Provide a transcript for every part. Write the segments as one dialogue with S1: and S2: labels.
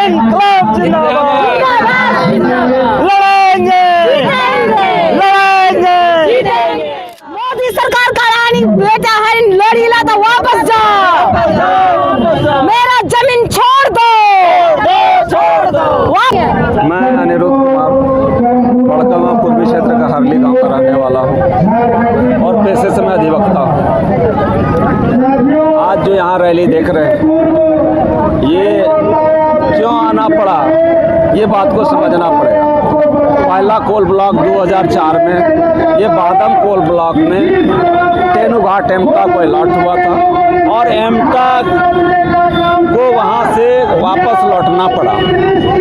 S1: इनकलाब जिंदाबाद, लड़ेंगे लड़ेंगे।
S2: मोदी सरकार का रानी बेटा है, लड़ीला तो वापस जाओ, मेरा जमीन छोड़ दो।
S3: मैं अनिरुद्ध कुमार बड़कलवा पूर्वी क्षेत्र का हरली गांव का रहने वाला हूं और पेशे से मैं अधिवक्ता हूं। आज जो यहाँ रैली देख रहे हैं, ये क्यों आना पड़ा, ये बात को समझना पड़ेगा। पहला कोल ब्लॉक 2004 में, ये बादम कोल ब्लॉक में तेनुघाट एमटा को अलॉट हुआ था और एमटा को वहाँ से वापस लौटना पड़ा।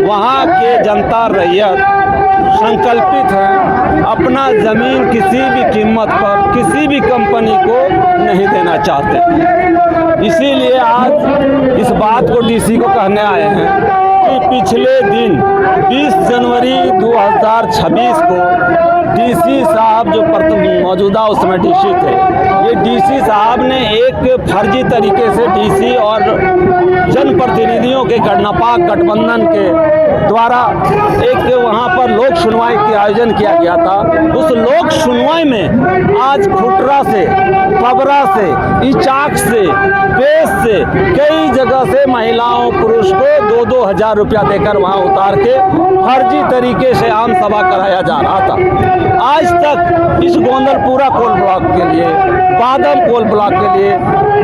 S3: वहाँ के जनता रैयत संकल्पित हैं, अपना ज़मीन किसी भी कीमत पर किसी भी कंपनी को नहीं देना चाहते। इसीलिए आज इस बात को डीसी को कहने आए हैं कि पिछले दिन 20 जनवरी 2026 को डीसी साहब जो मौजूदा उसमें डीसी थे, ये डीसी साहब ने एक फर्जी तरीके से डीसी और जनप्रतिनिधियों के नापाक गठबंधन के द्वारा एक वहाँ पर लोक सुनवाई के आयोजन किया गया था। उस लोक सुनवाई में आज खुटरा से, पबरा से, इचाक से, पेश से, कई जगह से महिलाओं पुरुष को 2-2 हज़ार रुपया देकर वहाँ उतार के फर्जी तरीके से आम सभा कराया जा रहा था। आज तक इस गोंदलपुरा कोल ब्लॉक के लिए, बादम कोल ब्लॉक के लिए,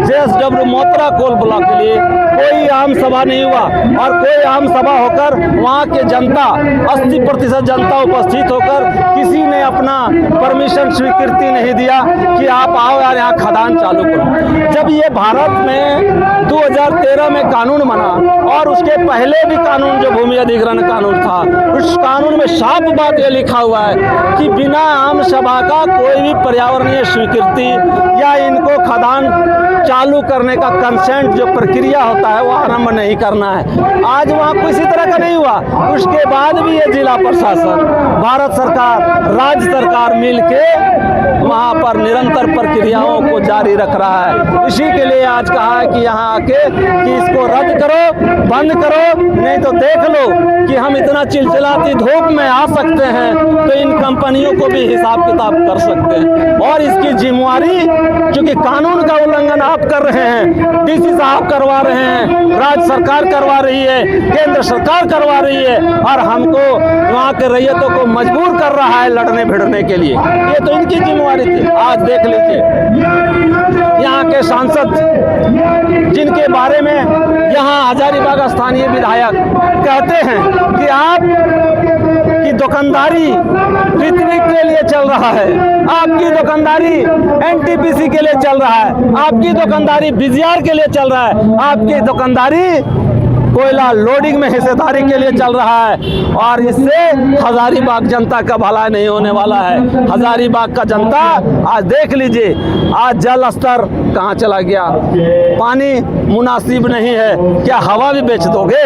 S3: JSW मोतरा कोल ब्लॉक के लिए कोई आम सभा नहीं हुआ और कोई आम सभा होकर वहाँ के जनता 80% जनता उपस्थित होकर किसी ने अपना परमिशन स्वीकृति नहीं दिया कि आप आओ यार यहाँ खदान चालू करो। जब ये भारत में 2013 में कानून बना और उसके पहले भी कानून जो भूमि अधिग्रहण कानून था, उस कानून में साफ बात ये लिखा हुआ है कि बिना आम सभा का कोई भी पर्यावरणीय स्वीकृति या इनको खदान चालू करने का कंसेंट जो प्रक्रिया होता है वो आरंभ नहीं करना है। आज वहाँ किसी तरह का नहीं हुआ। उसके बाद भी ये जिला प्रशासन, भारत सरकार, राज्य सरकार मिलके वहाँ पर निरंतर प्रक्रियाओं को जारी रख रहा है। इसी के लिए आज कहा है कि यहाँ आके कि इसको रद्द करो, बंद करो, नहीं तो देख लो कि हम इतना चिलचिलाती धूप में आ सकते हैं तो इन कंपनियों को भी हिसाब किताब कर सकते हैं। और इसकी जिम्मेवारी, चूँकि कानून का उल्लंघन आप कर रहे हैं, डीसी साहब करवा रहे हैं, राज्य सरकार करवा रही है, केंद्र सरकार करवा रही है और हमको वहाँ के रैयतों को मजबूर कर रहा है लड़ने भिड़ने के लिए। ये तो इनकी जिम्मेवारी थी। आज देख लीजिए यहाँ के सांसद जिनके बारे में यहाँ हजारीबाग स्थानीय विधायक कहते हैं कि आप की दुकानदारी पृथ्वी के लिए चल रहा है, आपकी दुकानदारी NTPC के लिए चल रहा है, आपकी दुकानदारी BGR के लिए चल रहा है, आपकी दुकानदारी कोयला लोडिंग में हिस्सेदारी के लिए चल रहा है और इससे हजारीबाग जनता का भला नहीं होने वाला है। हजारीबाग का जनता आज देख लीजिए, आज जल स्तर कहाँ चला गया, पानी मुनासिब नहीं है। क्या हवा भी बेच दोगे?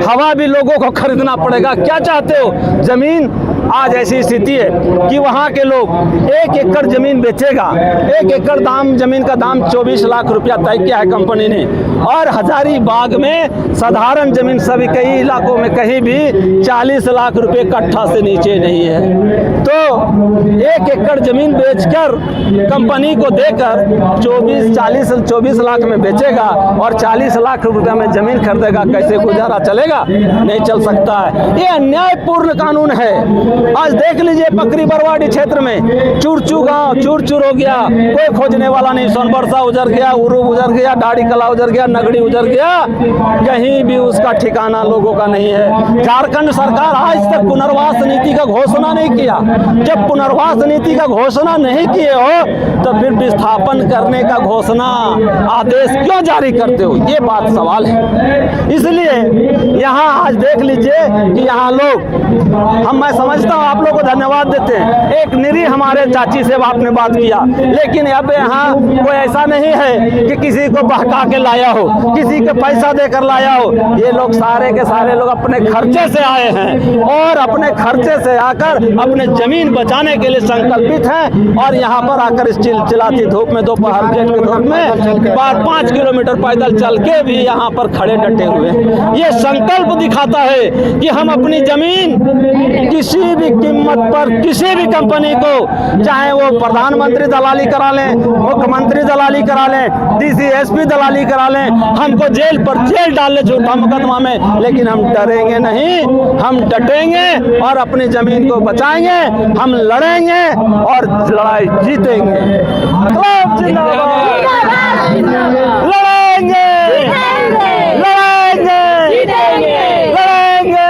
S3: हवा भी लोगों को खरीदना पड़ेगा। क्या चाहते हो? जमीन आज ऐसी स्थिति है कि वहाँ के लोग 1 एकड़ जमीन बेचेगा, 1 एकड़ दाम जमीन का दाम 24 लाख रुपया तय किया है कंपनी ने और हजारीबाग में साधारण जमीन सभी कई इलाकों में कहीं भी 40 लाख रुपए कट्ठा से नीचे नहीं है। तो 1 एकड़ जमीन बेचकर कंपनी को देकर 24 लाख में बेचेगा और 40 लाख रुपए में जमीन खरीदेगा। कैसे गुजारा चलेगा? नहीं चल सकता है। ये अन्यायपूर्ण कानून है। आज देख लीजिए पकरी बरवाड़ी क्षेत्र में चूरचू गांव चूर हो गया, कोई खोजने वाला नहीं। सोनबरसा उजर गया, उरूब उजर गया, डाड़ी कला उजर गया, नगड़ी उजर गया, कहीं भी उसका ठिकाना लोगों का नहीं है। झारखंड सरकार आज तक पुनर्वास नीति का घोषणा नहीं किया। जब पुनर्वास नीति का घोषणा नहीं किए हो तो फिर विस्थापन करने का घोषणा आदेश क्यों जारी करते हो? ये बात सवाल है। इसलिए यहाँ आज देख लीजिए कि यहाँ लोग मैं समझता करता हूँ, आप लोग को धन्यवाद देते हैं। एक निरी हमारे चाची से आपने बात किया, लेकिन अब यहाँ कोई ऐसा नहीं है कि किसी को बहका के लाया हो, किसी के पैसा देकर लाया हो। ये लोग सारे के सारे लोग अपने खर्चे से आए हैं और अपने खर्चे से आकर अपने जमीन बचाने के लिए संकल्पित हैं और यहाँ पर आकर इस चिलचिलाती धूप में, दोपहर जेठ की धूप में 5 किलोमीटर पैदल चल के भी यहाँ पर खड़े डटे हुए हैं। ये संकल्प दिखाता है कि हम अपनी जमीन किसी भी कीमत पर किसी भी कंपनी को, चाहे वो प्रधानमंत्री दलाली करा लें, मुख्यमंत्री दलाली करा लें, डीसी एसपी दलाली करा लें, हमको जेल पर जेल डाल ले झूठा मुकदमा में, लेकिन हम डरेंगे नहीं, हम डटेंगे और अपनी जमीन को बचाएंगे, हम लड़ेंगे और लड़ाई जीतेंगे। इंकलाब जिंदाबाद, लड़ेंगे, लड़ेंगे, लड़ेंगे,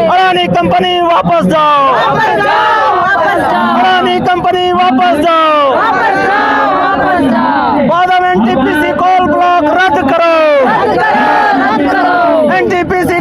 S3: अडानी कंपनी वापस जाओ, अडानी कंपनी वापस जाओ, बादाम एनटीपीसी कोल ब्लॉक रद्द करो, एनटीपीसी